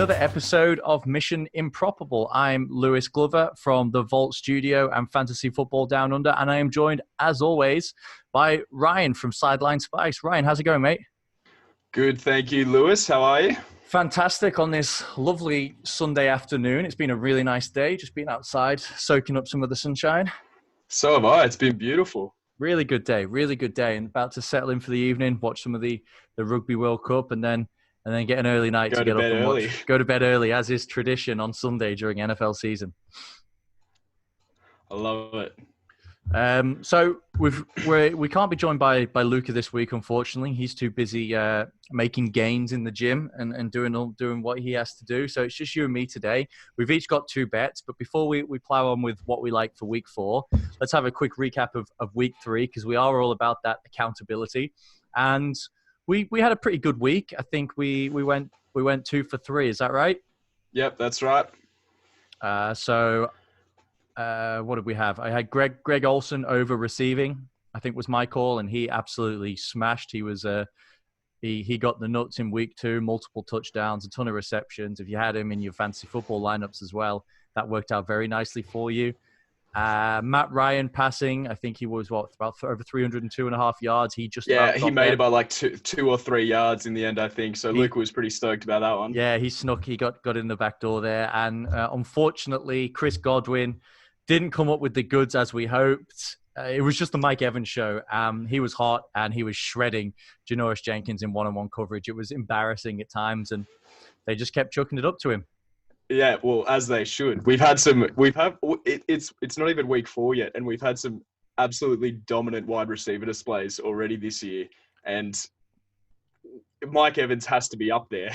another episode of Mission Improbable. I'm Lewis Glover from the Vault Studio and Fantasy Football Down Under, and I am joined, as always, by Ryan from Sideline Spice. Ryan, how's it going, mate? Good, thank you, Lewis. How are you? Fantastic on this lovely Sunday afternoon. It's been a really nice day, just being outside, soaking up some of the sunshine. So have I. It's been beautiful. Really good day, and about to settle in for the evening, watch some of the Rugby World Cup, and then get an early night to get up and go to bed early, as is tradition on Sunday during NFL season. I love it. So we can't be joined by Luca this week, unfortunately. He's too busy making gains in the gym and doing what he has to do. So it's just you and me today. We've each got 2 bets, but before we plow on with what we like for week 4, let's have a quick recap of week 3, because we are all about that accountability. And we had a pretty good week. I think we went 2 for 3. Is that right? Yep, that's right. What did we have? I had Greg Olsen over receiving, I think was my call, and he absolutely smashed. He was he got the nuts in week 2, multiple touchdowns, a ton of receptions. If you had him in your fantasy football lineups as well, that worked out very nicely for you. Matt Ryan passing, I think he was about over 302.5 yards. He made about like two or 3 yards in the end, I think. So Luke was pretty stoked about that one. Yeah, he snuck. He got in the back door there, and unfortunately, Chris Godwin didn't come up with the goods as we hoped. It was just the Mike Evans show. He was hot and he was shredding Janoris Jenkins in one-on-one coverage. It was embarrassing at times, and they just kept chucking it up to him. Yeah, well, as they should. It's not even week 4 yet, and we've had some absolutely dominant wide receiver displays already this year, and Mike Evans has to be up there.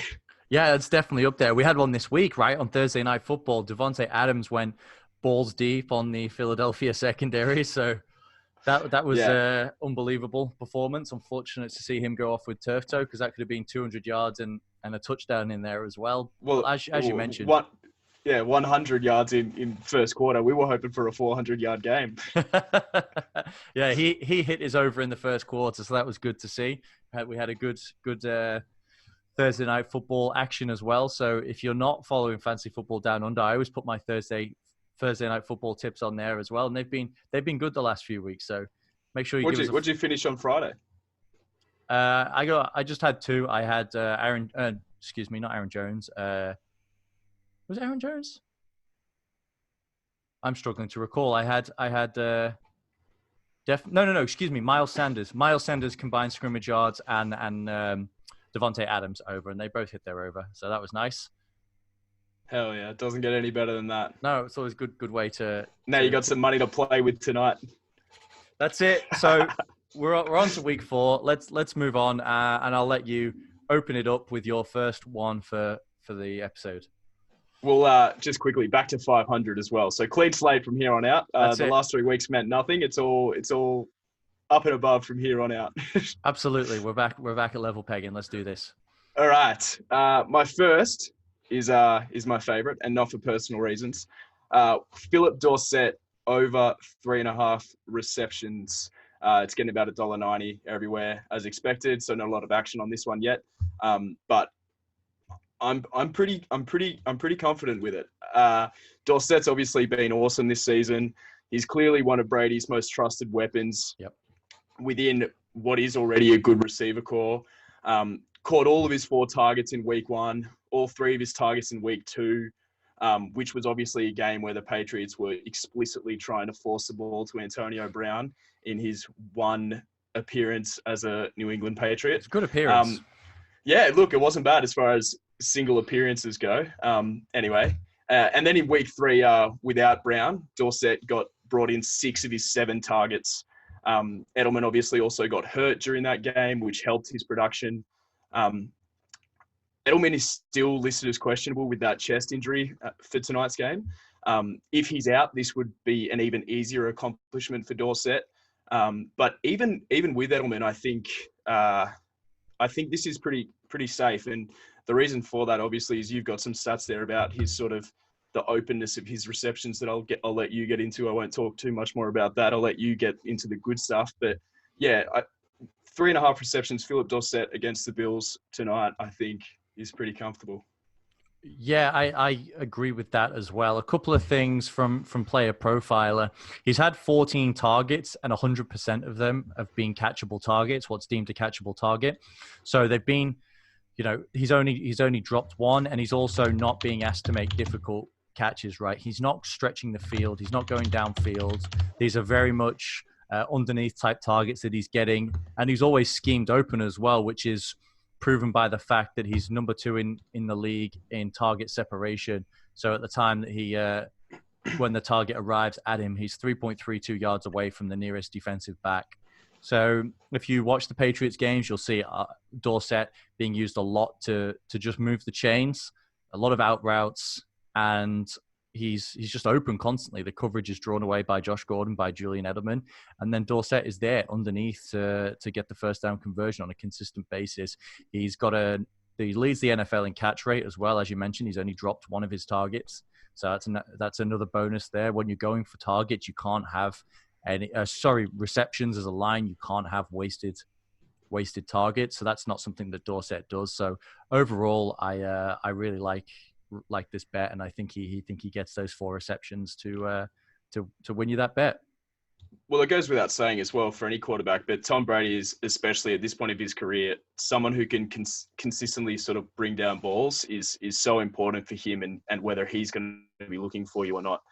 Yeah, it's definitely up there. We had one this week, right? On Thursday Night Football, Devontae Adams went balls deep on the Philadelphia secondary, so that was an unbelievable performance. Unfortunate to see him go off with turf toe, because that could have been 200 yards and a touchdown in there as well. Well, as you mentioned. 100 yards in first quarter. We were hoping for a 400-yard game. Yeah, he hit his over in the first quarter, so that was good to see. We had a good Thursday Night Football action as well. So if you're not following Fantasy Football Down Under, I always put my Thursday Night Football tips on there as well, and they've been good the last few weeks. So make sure you What'd you finish on Friday? I just had 2. I had not Aaron Jones. Was it Aaron Jones? I'm struggling to recall. I had excuse me, Miles Sanders. Miles Sanders combined scrimmage yards and Devontae Adams over, and they both hit their over. So that was nice. Hell yeah, it doesn't get any better than that. No, it's always good way to... Now you got some money to play with tonight. That's it. So we're on to week 4. Let's move on, and I'll let you open it up with your first one for the episode. Well, just quickly, back to 500 as well. So clean slate from here on out. The last 3 weeks meant nothing. It's all up and above from here on out. Absolutely. We're back at level pegging. Let's do this. All right. My first is my favorite, and not for personal reasons. Phillip Dorsett over 3.5 receptions. It's getting about $1.90 everywhere as expected, so not a lot of action on this one yet. But I'm pretty confident with it. Dorsett's obviously been awesome this season. He's clearly one of Brady's most trusted weapons. Yep. Within what is already a good receiver core. Caught all of his 4 targets in week 1, all 3 of his targets in week 2, which was obviously a game where the Patriots were explicitly trying to force the ball to Antonio Brown in his 1 appearance as a New England Patriot. It's a good appearance. Yeah, look, it wasn't bad as far as single appearances go. Anyway, and then in week 3, without Brown, Dorsett got brought in 6 of his 7 targets. Edelman obviously also got hurt during that game, which helped his production. Edelman is still listed as questionable with that chest injury for tonight's game. If he's out, this would be an even easier accomplishment for Dorsett. But even with Edelman, I think this is pretty safe. And the reason for that, obviously, is you've got some stats there about his sort of the openness of his receptions that I'll let you get into. I won't talk too much more about that. I'll let you get into the good stuff. But yeah, 3.5 receptions, Phillip Dorsett against the Bills tonight, I think is pretty comfortable. Yeah, I agree with that as well. A couple of things from Player Profiler. He's had 14 targets and 100% of them have been catchable targets, what's deemed a catchable target. So they've been, he's only dropped one, and he's also not being asked to make difficult catches, right? He's not stretching the field. He's not going downfield. These are very much underneath type targets that he's getting, and he's always schemed open as well, which is proven by the fact that he's number 2 in the league in target separation. So at the time that when the target arrives at him, he's 3.32 yards away from the nearest defensive back. So if you watch the Patriots games, you'll see Dorsett being used a lot to just move the chains, a lot of out routes, and he's just open constantly. The coverage is drawn away by Josh Gordon, by Julian Edelman, and then Dorsett is there underneath to get the first down conversion on a consistent basis. He leads the NFL in catch rate as well. As you mentioned, he's only dropped one of his targets. So that's another bonus there. When you're going for targets, you can't have receptions as a line. You can't have wasted targets. So that's not something that Dorsett does. So overall, I really like this bet, and I think he gets those 4 receptions to win you that bet. Well, it goes without saying as well for any quarterback, but Tom Brady is, especially at this point of his career, someone who can consistently sort of bring down balls is so important for him and whether he's going to be looking for you or not.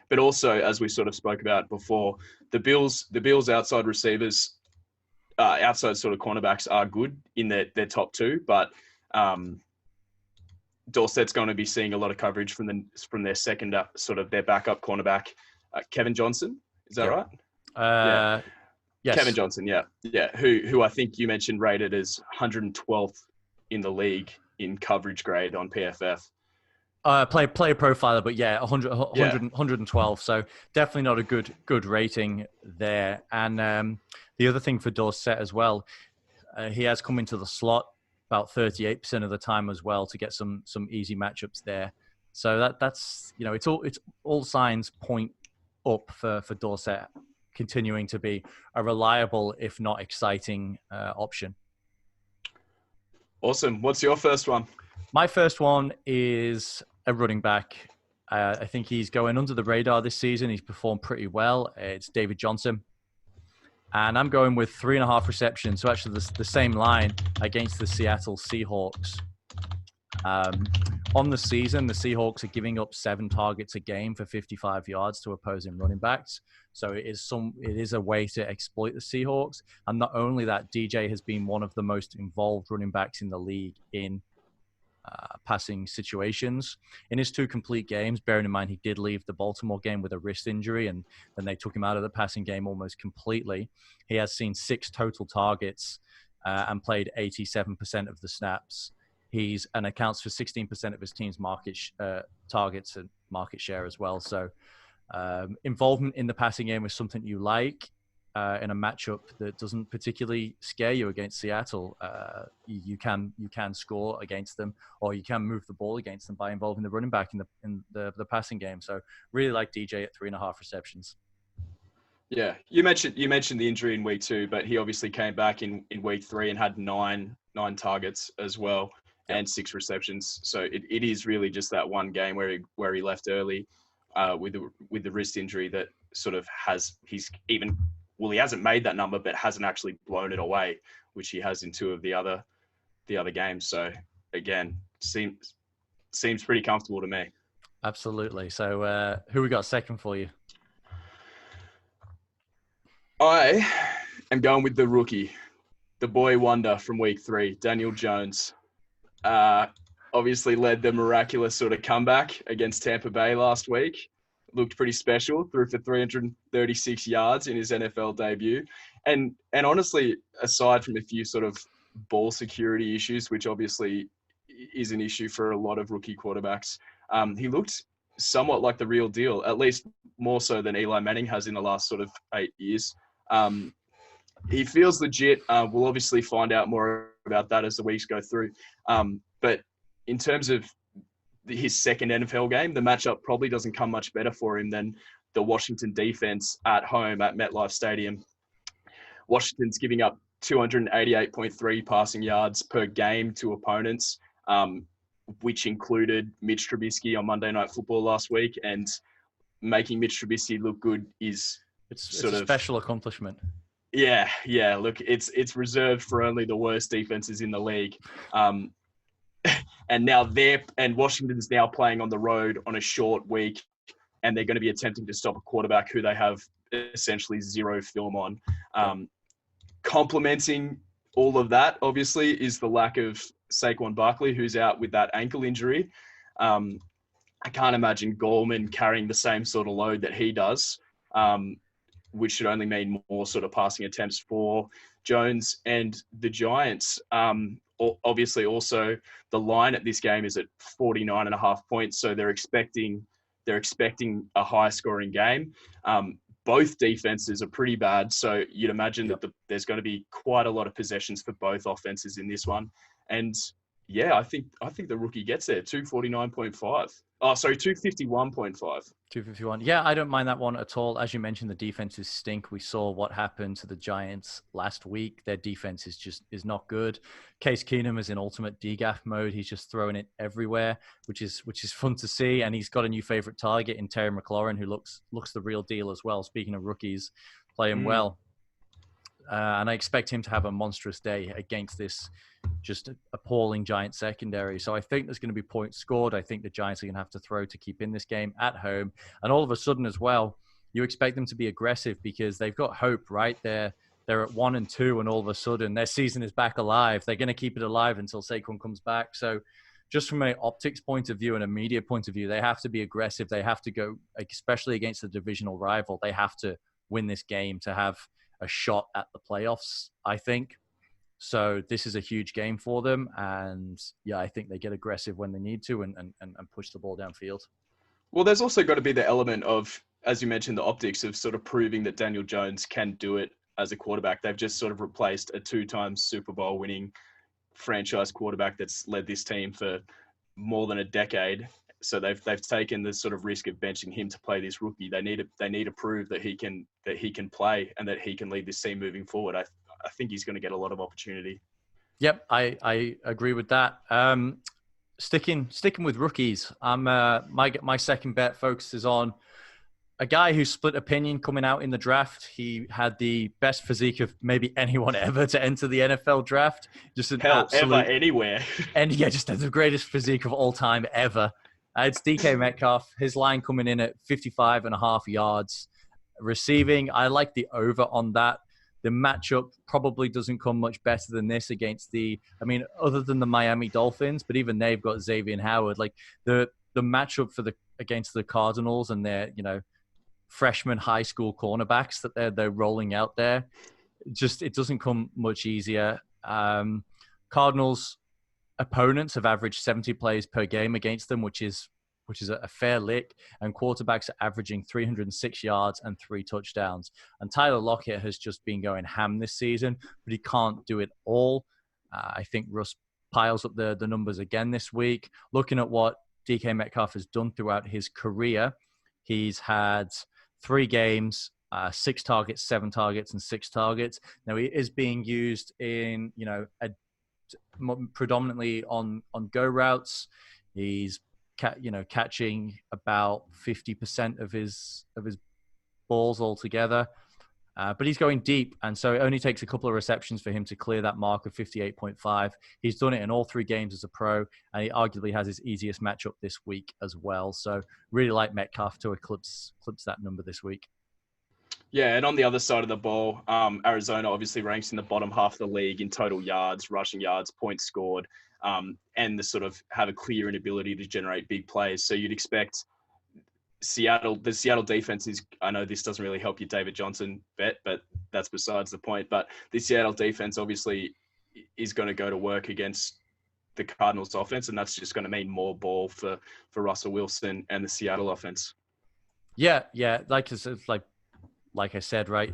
But also, as we sort of spoke about before, the Bills outside receivers, outside sort of cornerbacks are good in their top 2, but Dorsett's going to be seeing a lot of coverage from their second sort of their backup cornerback, Kevin Johnson. Is that right? Yeah. Yes. Kevin Johnson, yeah. Who I think you mentioned rated as 112th in the league in coverage grade on PFF. Player profiler, but 112. So definitely not a good rating there. And the other thing for Dorsett as well, he has come into the slot about 38% of the time as well to get some easy matchups there. So that's it's all signs point up for Dorsett continuing to be a reliable, if not exciting, option. Awesome. What's your first one? My first one is a running back. I think he's going under the radar this season. He's performed pretty well. It's David Johnson. And I'm going with 3.5 receptions. So actually the same line against the Seattle Seahawks. On the season, the Seahawks are giving up 7 targets a game for 55 yards to opposing running backs. So it is a way to exploit the Seahawks. And not only that, DJ has been one of the most involved running backs in the league in passing situations. In his 2 complete games, bearing in mind he did leave the Baltimore game with a wrist injury, and then they took him out of the passing game almost completely. He has seen 6 total targets and played 87% of the snaps. And accounts for 16% of his team's targets and market share as well. So involvement in the passing game is something you like. In a matchup that doesn't particularly scare you against Seattle, you can score against them, or you can move the ball against them by involving the running back in the passing game. So really like DJ at 3.5 receptions. Yeah, you mentioned the injury in week 2, but he obviously came back in week 3 and had nine targets as well. Yep. And 6 receptions. So it is really just that one game where he left early with the wrist injury that sort of he hasn't made that number, but hasn't actually blown it away, which he has in 2 of the other games. So again, seems pretty comfortable to me. Absolutely. So who we got second for you? I am going with the rookie, the boy wonder from week 3, Daniel Jones. Obviously led the miraculous sort of comeback against Tampa Bay last week. Looked pretty special, threw for 336 yards in his NFL debut. And honestly, aside from a few sort of ball security issues, which obviously is an issue for a lot of rookie quarterbacks, he looked somewhat like the real deal, at least more so than Eli Manning has in the last sort of 8 years. He feels legit. We'll obviously find out more about that as the weeks go through. But in terms of his second NFL game, the matchup probably doesn't come much better for him than the Washington defense at home at MetLife Stadium. Washington's giving up 288.3 passing yards per game to opponents. which included Mitch Trubisky on Monday Night Football last week, and making Mitch Trubisky look good is It's sort a of special accomplishment. yeah. Look, it's reserved for only the worst defenses in the league. And now Washington's now playing on the road on a short week, and they're going to be attempting to stop a quarterback who they have essentially zero film on. Complementing all of that, obviously, is the lack of Saquon Barkley, who's out with that ankle injury. I can't imagine Gorman carrying the same sort of load that he does, which should only mean more sort of passing attempts for Jones and the Giants. Obviously, also the line at this game is at 49.5 points, so they're expecting a high-scoring game. Both defenses are pretty bad, so you'd imagine that there's going to be quite a lot of possessions for both offenses in this one. And yeah, I think the rookie gets there, 249.5. Oh, sorry, 251.5. 251. Yeah, I don't mind that one at all. As you mentioned, the defenses stink. We saw what happened to the Giants last week. Their defense is not good. Case Keenum is in ultimate DGAF mode. He's just throwing it everywhere, which is fun to see. And he's got a new favorite target in Terry McLaurin, who looks the real deal as well. Speaking of rookies, playing well. And I expect him to have a monstrous day against this just appalling Giant secondary. So I think there's going to be points scored. I think the Giants are going to have to throw to keep in this game at home. And all of a sudden as well, you expect them to be aggressive because they've got hope, right? They're at 1-2, and all of a sudden their season is back alive. They're going to keep it alive until Saquon comes back. So just from an optics point of view and a media point of view, they have to be aggressive. They have to go, especially against a divisional rival, they have to win this game to have a shot at the playoffs, I think. So this is a huge game for them. And yeah, I think they get aggressive when they need to and push the ball downfield. Well, there's also got to be the element of, as you mentioned, the optics of sort of proving that Daniel Jones can do it as a quarterback. They've just sort of replaced a 2-time Super Bowl winning franchise quarterback that's led this team for more than a decade. So they've taken the sort of risk of benching him to play this rookie. They need to prove that he can play and that he can lead this team moving forward. I think he's going to get a lot of opportunity. Yep, I agree with that. Sticking with rookies, my second bet focuses on a guy who split opinion coming out in the draft. He had the best physique of maybe anyone ever to enter the NFL draft. Just an absolute, ever, anywhere. And yeah, just the greatest physique of all time ever. It's DK Metcalf. His line coming in at 55.5 yards. Receiving, I like the over on that. The matchup probably doesn't come much better than this against other than the Miami Dolphins, but even they've got Xavier Howard. Like the matchup against the Cardinals and their, freshman high school cornerbacks that they're rolling out there, it doesn't come much easier. Cardinals opponents have averaged 70 plays per game against them, which is a fair lick, and quarterbacks are averaging 306 yards and 3 touchdowns. And Tyler Lockett has just been going ham this season, but he can't do it all. I think Russ piles up the numbers again this week. Looking at what DK Metcalf has done throughout his career, he's had 3 games, 6 targets, 7 targets, and 6 targets. Now he is being used in, predominantly on go routes. He's catching about 50% of his balls altogether, but he's going deep, and so it only takes a couple of receptions for him to clear that mark of 58.5. He's done it in all 3 games as a pro, and he arguably has his easiest matchup this week as well. So really like Metcalf to eclipse that number this week. Yeah, and on the other side of the ball, Arizona obviously ranks in the bottom half of the league in total yards, rushing yards, points scored, and the sort of have a clear inability to generate big plays. So you'd expect the Seattle defense is, I know this doesn't really help your David Johnson bet, but that's besides the point. But the Seattle defense obviously is going to go to work against the Cardinals offense, and that's just going to mean more ball for Russell Wilson and the Seattle offense. Yeah. Like I said, right,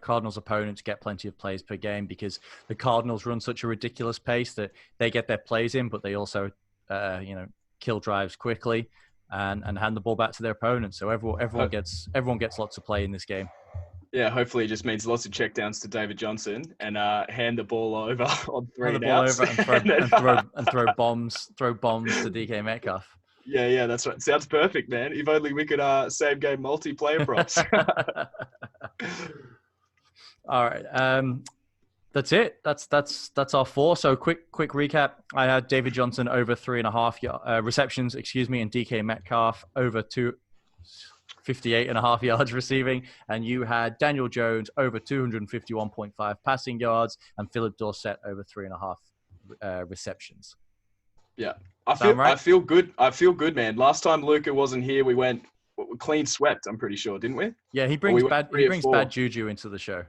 Cardinals opponents get plenty of plays per game because the Cardinals run such a ridiculous pace that they get their plays in, but they also, kill drives quickly and hand the ball back to their opponents. So everyone gets lots of play in this game. Yeah, hopefully it just means lots of checkdowns to David Johnson and hand the ball over on Hand three the and ball outs. over and throw And then, throw bombs to DK Metcalf. yeah, that's right. Sounds perfect, man. If only we could same game multiplayer props. All right. That's it. That's our four. So quick recap. I had David Johnson over 3.5 receptions, and DK Metcalf over 58.5 yards receiving. And you had Daniel Jones over 251.5 passing yards and Phillip Dorsett over 3.5 receptions. Yeah. Sound right? I feel good. I feel good, man. Last time Luca wasn't here, we went clean swept, I'm pretty sure, didn't we? Yeah, he Or we brings went bad 3 or 4. juju into the show.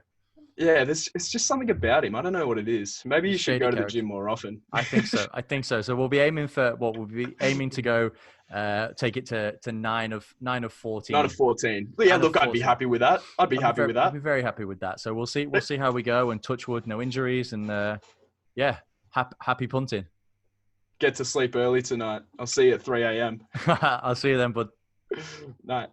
Yeah, it's just something about him. I don't know what it is. Maybe you should go to the gym more often. I think so. So we'll be aiming for to go take it to 9 of 14. 9 of 14. But yeah, look, I'd be happy with that. I'd be happy with that. I'd be very happy with that. So we'll see how we go, and touch wood, no injuries, and yeah, happy punting. Get to sleep early tonight. I'll see you at 3 a.m. I'll see you then, bud. Night.